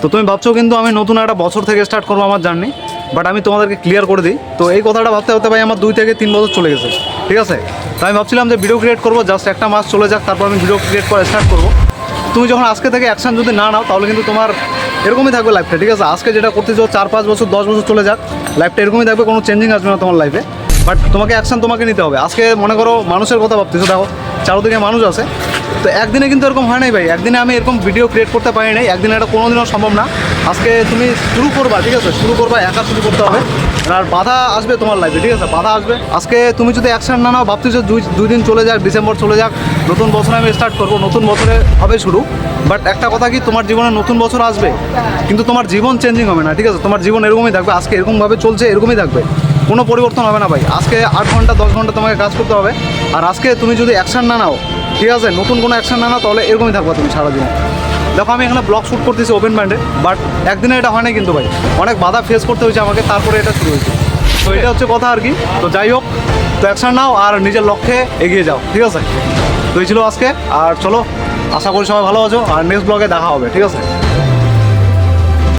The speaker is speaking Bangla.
তো তুমি ভাবছো কিন্তু আমি নতুন একটা বছর থেকে স্টার্ট করবো আমার জার্নি, বাট আমি তোমাদেরকে ক্লিয়ার করে দিই। তো এই কথাটা ভাবতে ভাবতে ভাই আমার 2 থেকে 3 বছর চলে গেছে, ঠিক আছে। তো আমি ভাবছিলাম যে ভিডিও ক্রিয়েট করবো, জাস্ট একটা মাস চলে যাক, তারপর আমি ভিডিও ক্রিয়েট করা স্টার্ট করবো। তুমি যখন আজকে থেকে অ্যাকশন যদি না নাও তাহলে কিন্তু তোমার এরকমই থাকবে লাইফটা, ঠিক আছে। আজকে যেটা করতেছো 4-5 বছর 10 বছর চলে যাক, লাইফটা এরকমই থাকবে, কোনো চেঞ্জিং আসবে না তোমার লাইফে। বাট তোমাকে অ্যাকশন তোমাকে নিতে হবে। আজকে মনে করো মানুষের কথা ভাবতেছো, দেখো চারদিকে মানুষ আছে, তো একদিনে কিন্তু এরকম হয় নাই ভাই। একদিনে আমি এরকম ভিডিও ক্রিয়েট করতে পারি নাই, একদিনে এটা কোনোদিনও সম্ভব না। আজকে তুমি শুরু করবা, ঠিক আছে, শুরু করবা, একা শুরু করতে হবে। আর বাধা আসবে তোমার লাইফে, ঠিক আছে, বাধা আসবে। আজকে তুমি যদি অ্যাকশন না নাও, ভাবতেছো 2 দিন চলে যাক, ডিসেম্বর চলে যাক, নতুন বছরে আমি স্টার্ট করবো, নতুন বছরে হবে শুরু। বাট একটা কথা কি, তোমার জীবনে নতুন বছর আসবে কিন্তু তোমার জীবন চেঞ্জিং হবে না, ঠিক আছে। তোমার জীবন এরকমই থাকবে, আজকে এরকমভাবে চলছে এরকমই থাকবে, কোনো পরিবর্তন হবে না ভাই। আজকে 8 ঘন্টা 10 ঘন্টা তোমাকে কাজ করতে হবে। আর আজকে তুমি যদি অ্যাকশন না নাও, ঠিক আছে, নতুন কোনো অ্যাকশন না নাও, তাহলে এরকমই থাকবে তুমি সারা জীবন। দেখো আমি এখানে ব্লগ শ্যুট করতেছি ওপেন মাইন্ডে, বাট একদিনে এটা হয় না কিন্তু ভাই, অনেক বাধা ফেস করতে হয়েছে আমাকে, তারপরে এটা শুরু হয়েছে। তো এটা হচ্ছে কথা আর কি। তো যাই হোক, তো অ্যাকশন নাও আর নিজের লক্ষ্যে এগিয়ে যাও, ঠিক আছে। তো এই ছিল আজকে, আর চলো, আশা করি সবাই ভালো আছো, আর নেক্সট ব্লগে দেখা হবে, ঠিক আছে।